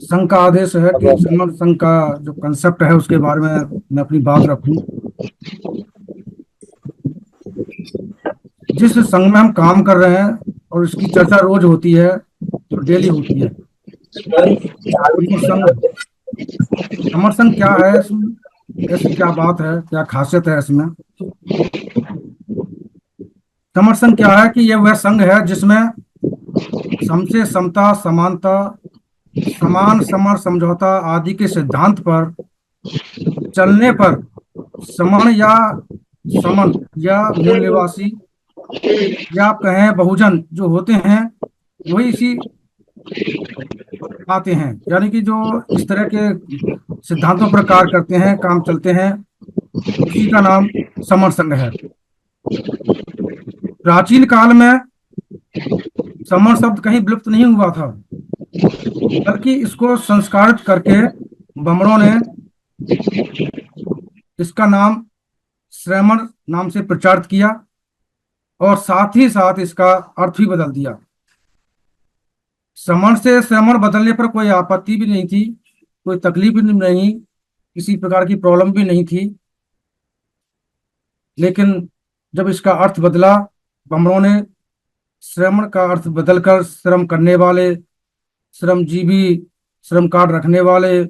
संघ का आदेश है कि समर संघ का जो कंसेप्ट है उसके बारे में मैं अपनी बात रखूं। जिस संघ में हम काम कर रहे हैं और इसकी चर्चा रोज होती है, जो डेली होती है, समर संघ। समर संघ क्या है, इसमें ऐसी क्या बात है, क्या खासियत है इसमें। समर संघ क्या है कि यह वह संघ है जिसमें सम से समता, समानता, समान समर समझौता आदि के सिद्धांत पर चलने पर समण या समन या मूल्यवासी या आप कहें बहुजन जो होते हैं, वही इसी आते हैं। यानी कि जो इस तरह के सिद्धांतों पर कार्य करते हैं, काम चलते हैं, उसी का नाम समर संघ है। प्राचीन काल में समर शब्द कहीं विलुप्त नहीं हुआ था, बल्कि इसको संस्कारित करके बमड़ों ने इसका नाम श्रमण नाम से प्रचारित किया और साथ ही साथ इसका अर्थ भी बदल दिया। श्रमण से श्रमण बदलने पर कोई आपत्ति भी नहीं थी, कोई तकलीफ भी नहीं, किसी प्रकार की प्रॉब्लम भी नहीं थी। लेकिन जब इसका अर्थ बदला, बमड़ों ने श्रमण का अर्थ बदलकर श्रम करने वाले, श्रमजीवी, श्रम कार्ड रखने वाले,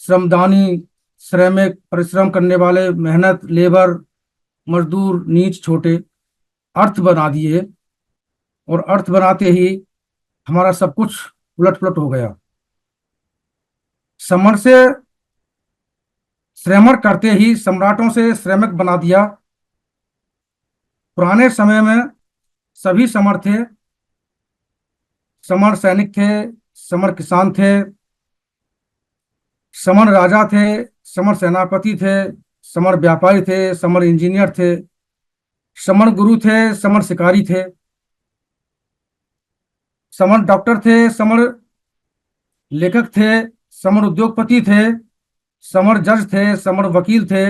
श्रमदानी, श्रमिक, परिश्रम करने वाले, मेहनत, लेबर, मजदूर, नीच, छोटे अर्थ बना दिए। और अर्थ बनाते ही हमारा सब कुछ उलट पुलट हो गया। समर से श्रमण करते ही सम्राटों से श्रमिक बना दिया। पुराने समय में सभी समर थे, समर सैनिक थे, समर किसान थे, समर राजा थे, समर सेनापति थे, समर व्यापारी थे, समर इंजीनियर थे, समर गुरु थे, समर शिकारी थे, समर डॉक्टर थे, समर लेखक थे, समर उद्योगपति थे, समर जज थे, समर वकील थे।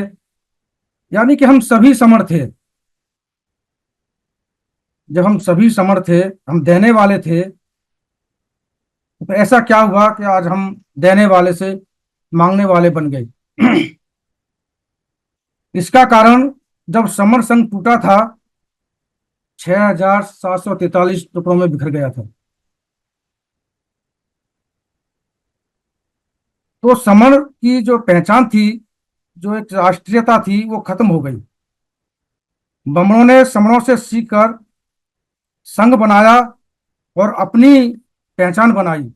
यानी कि हम सभी समर थे। जब हम सभी समर थे, हम देने वाले थे, तो ऐसा क्या हुआ कि आज हम देने वाले से मांगने वाले बन गए। इसका कारण जब समर संघ टूटा था, 6,743 टुकड़ों में बिखर गया था। तो समर की जो पहचान थी, जो एक राष्ट्रीयता थी, वो खत्म हो गई। बमड़ों ने समरों से सीखकर संघ बनाया और अपनी पहचान बनाई।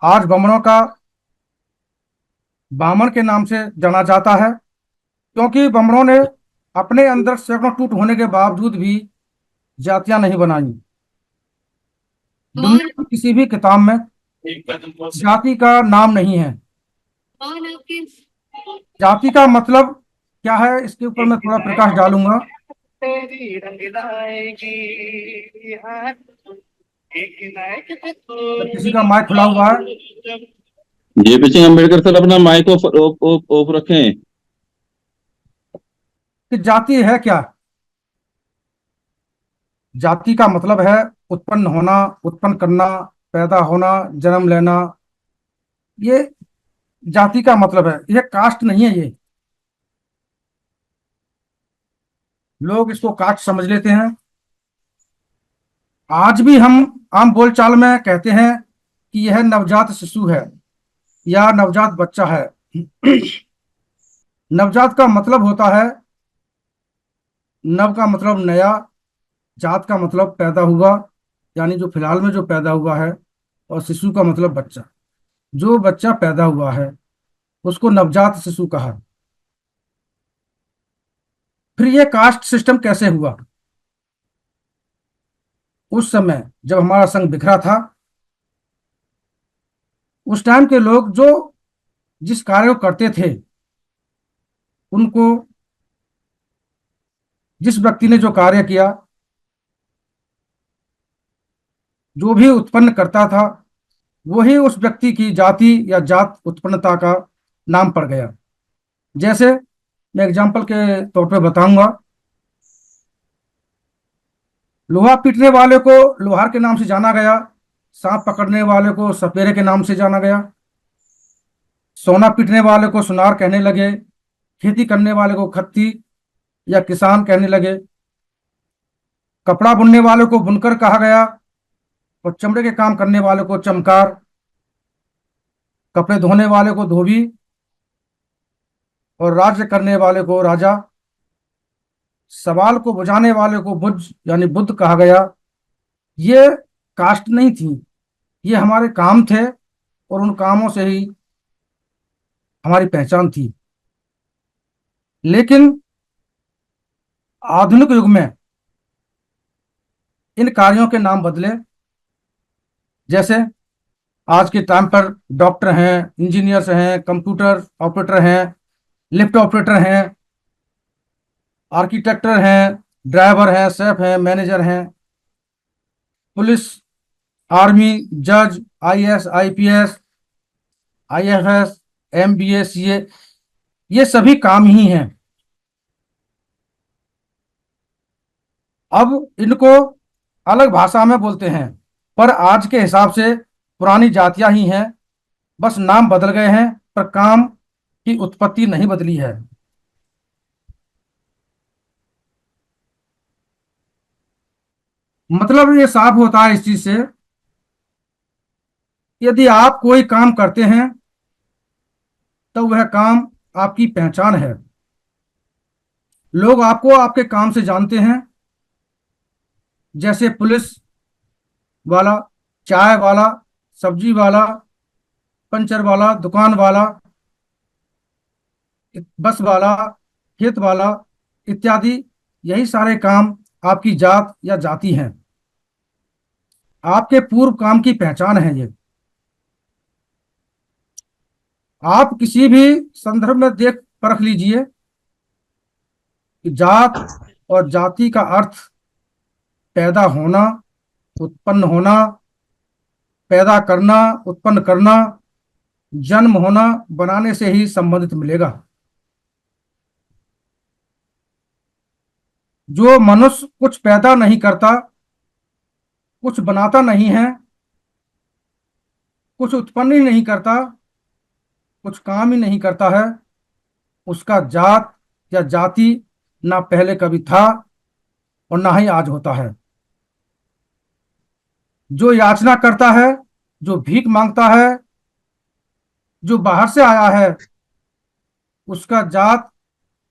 आज बमड़ों का बामन के नाम से जाना जाता है, क्योंकि बमड़ों ने अपने अंदर सैकड़ों टूट होने के बावजूद भी जातियां नहीं बनाई। दुनिया की किसी भी किताब में जाति का नाम नहीं है। जाति का मतलब क्या है, इसके ऊपर मैं थोड़ा प्रकाश डालूंगा। किसी का माइक खुला हुआ है? जी बच्चे अम्बेडकर सर, अपना माइक ऑफ रखें। कि जाति है क्या? जाति का मतलब है उत्पन्न होना, उत्पन्न करना, पैदा होना, जन्म लेना। ये जाति का मतलब है, ये कास्ट नहीं है। ये लोग इसको कास्ट समझ लेते हैं। आज भी हम आम बोलचाल में कहते हैं कि यह नवजात शिशु है या नवजात बच्चा है। नवजात का मतलब होता है, नव का मतलब नया, जात का मतलब पैदा हुआ, यानी जो फिलहाल में जो पैदा हुआ है, और शिशु का मतलब बच्चा। जो बच्चा पैदा हुआ है उसको नवजात शिशु कहा। फिर ये कास्ट सिस्टम कैसे हुआ? उस समय जब हमारा संघ बिखरा था, उस टाइम के लोग जो जिस कार्य को करते थे, उनको, जिस व्यक्ति ने जो कार्य किया, जो भी उत्पन्न करता था, वही उस व्यक्ति की जाति या जात उत्पन्नता का नाम पड़ गया। जैसे मैं एग्जाम्पल के तौर पे बताऊंगा, लोहा पीटने वाले को लोहार के नाम से जाना गया, सांप पकड़ने वाले को सपेरे के नाम से जाना गया, सोना पीटने वाले को सुनार कहने लगे, खेती करने वाले को खत्ती या किसान कहने लगे, कपड़ा बुनने वाले को बुनकर कहा गया और चमड़े के काम करने वाले को चमकार, कपड़े धोने वाले को धोबी और राज्य करने वाले को राजा, सवाल को बुझाने वाले को बुझ यानी बुद्ध कहा गया। ये कास्ट नहीं थी, ये हमारे काम थे और उन कामों से ही हमारी पहचान थी। लेकिन आधुनिक युग में इन कार्यों के नाम बदले। जैसे आज के टाइम पर डॉक्टर हैं, इंजीनियर्स हैं, कंप्यूटर ऑपरेटर हैं, लिफ्ट ऑपरेटर हैं, आर्किटेक्टर हैं, ड्राइवर हैं, शेफ हैं, मैनेजर हैं, पुलिस, आर्मी, जज, IAS, IPS, IFS, MBA, CA, ये सभी काम ही हैं। अब इनको अलग भाषा में बोलते हैं, पर आज के हिसाब से पुरानी जातियां ही हैं, बस नाम बदल गए हैं, पर काम की उत्पत्ति नहीं बदली है। मतलब ये साफ होता है इस चीज से, यदि आप कोई काम करते हैं तो वह काम आपकी पहचान है। लोग आपको आपके काम से जानते हैं। जैसे पुलिस वाला, चाय वाला, सब्जी वाला, पंचर वाला, दुकान वाला, बस वाला, खेत वाला इत्यादि, यही सारे काम आपकी जात या जाति हैं, आपके पूर्व काम की पहचान है ये। आप किसी भी संदर्भ में देख परख लीजिए कि जात और जाति का अर्थ पैदा होना, उत्पन्न होना, पैदा करना, उत्पन्न करना, जन्म होना, बनाने से ही संबंधित मिलेगा। जो मनुष्य कुछ पैदा नहीं करता, कुछ बनाता नहीं है, कुछ उत्पन्न ही नहीं करता, कुछ काम ही नहीं करता है, उसका जात या जाति ना पहले कभी था और ना ही आज होता है। जो याचना करता है, जो भीख मांगता है, जो बाहर से आया है, उसका जात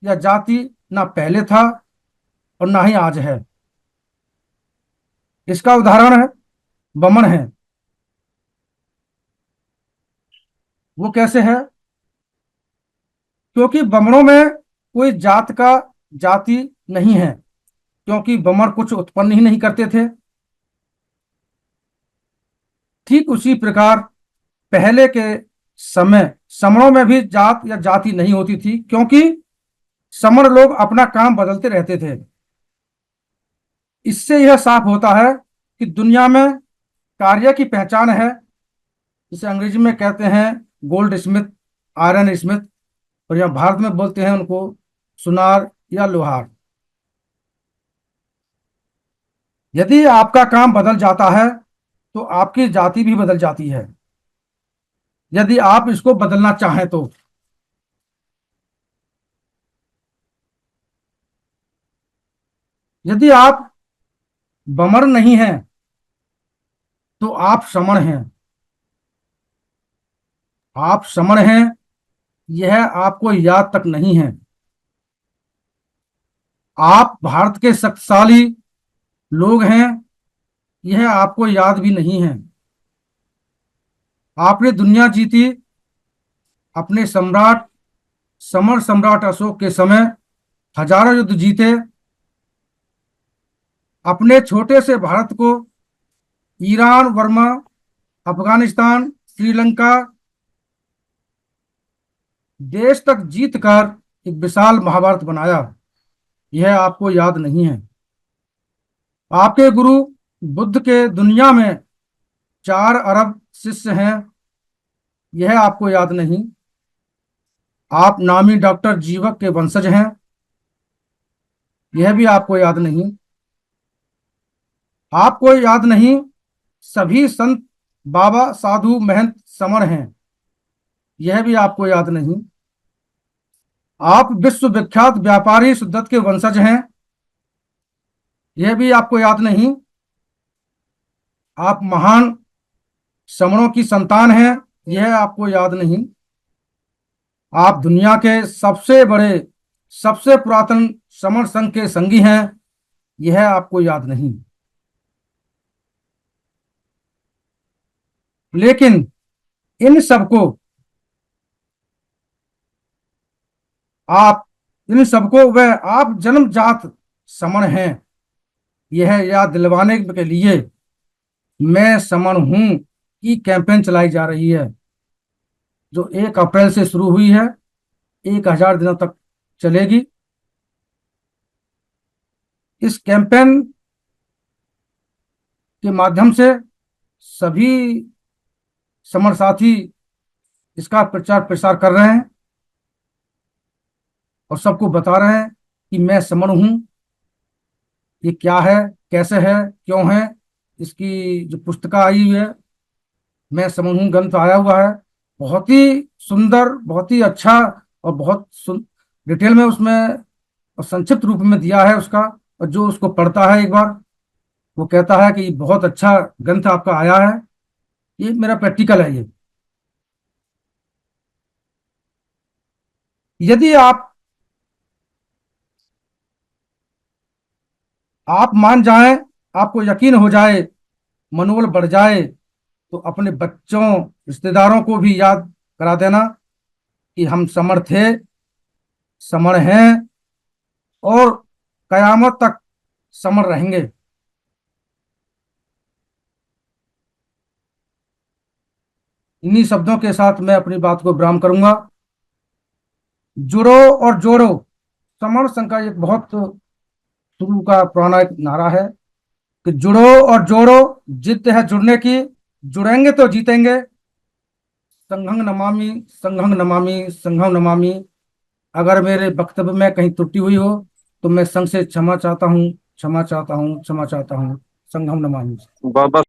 या जाति ना पहले था और ना ही आज है। इसका उदाहरण है बमन है। वो कैसे है? क्योंकि बमनों में कोई जात का जाति नहीं है, क्योंकि बमन कुछ उत्पन्न ही नहीं करते थे। ठीक उसी प्रकार पहले के समय समणों में भी जात या जाति नहीं होती थी, क्योंकि समण लोग अपना काम बदलते रहते थे। इससे यह साफ होता है कि दुनिया में कार्य की पहचान है, जिसे अंग्रेजी में कहते हैं गोल्ड स्मिथ, आयरन स्मिथ, और यहाँ भारत में बोलते हैं उनको सुनार या लोहार। यदि आपका काम बदल जाता है तो आपकी जाति भी बदल जाती है, यदि आप इसको बदलना चाहें तो। यदि आप बमर नहीं हैं तो आप समण हैं। आप समण हैं, यह आपको याद तक नहीं है। आप भारत के शक्तिशाली लोग हैं, यह आपको याद भी नहीं है। आपने दुनिया जीती, अपने सम्राट समर सम्राट अशोक के समय हजारों युद्ध जीते, अपने छोटे से भारत को ईरान, वर्मा, अफगानिस्तान, श्रीलंका देश तक जीत कर एक विशाल महाभारत बनाया। यह आपको याद नहीं है। आपके गुरु बुद्ध के दुनिया में 4 अरब शिष्य हैं, यह आपको याद नहीं। आप नामी डॉक्टर जीवक के वंशज हैं, यह भी आपको याद नहीं। आपको याद नहीं सभी संत बाबा साधु महंत समण हैं, यह भी आपको याद नहीं। आप विश्वविख्यात व्यापारी सुदत्त के वंशज हैं, यह भी आपको याद नहीं। आप महान समणों की संतान हैं, यह आपको याद नहीं। आप दुनिया के सबसे बड़े, सबसे पुरातन समण संघ के संगी हैं, यह आपको याद नहीं। लेकिन इन सबको आप इन सबको वह आप जन्मजात समण हैं, यह याद दिलवाने के लिए मैं समण हूं की कैंपेन चलाई जा रही है, जो 1 अप्रैल से शुरू हुई है, 1000 दिनों तक चलेगी। इस कैंपेन के माध्यम से सभी समर साथी इसका प्रचार प्रसार कर रहे हैं और सबको बता रहे हैं कि मैं समण हूं, ये क्या है, कैसे है, क्यों है। इसकी जो पुस्तिका आई हुई है, मैं समण हूं ग्रंथ आया हुआ है, बहुत ही सुंदर, बहुत ही अच्छा और बहुत डिटेल में उसमें और संक्षिप्त रूप में दिया है उसका। और जो उसको पढ़ता है एक बार, वो कहता है कि बहुत अच्छा ग्रंथ आपका आया है। ये मेरा प्रैक्टिकल है। ये यदि आप मान जाएं, आपको यकीन हो जाए, मनोबल बढ़ जाए, तो अपने बच्चों, रिश्तेदारों को भी याद करा देना कि हम समण थे, समण हैं और कयामत तक समण रहेंगे। इन्हीं शब्दों के साथ मैं अपनी बात को विराम करूंगा। जुड़ो और जोड़ो, समण संघ का एक बहुत शुरू का पुराना एक नारा है कि जुड़ो और जोड़ो, जिद है जुड़ने की, जुड़ेंगे तो जीतेंगे। संघं नमामि, संघं नमामि, संघं नमामि। अगर मेरे वक्तव्य में कहीं त्रुटि हुई हो तो मैं संघ से क्षमा चाहता हूँ, क्षमा चाहता हूँ, क्षमा चाहता हूँ। संघं नमामि। बाबा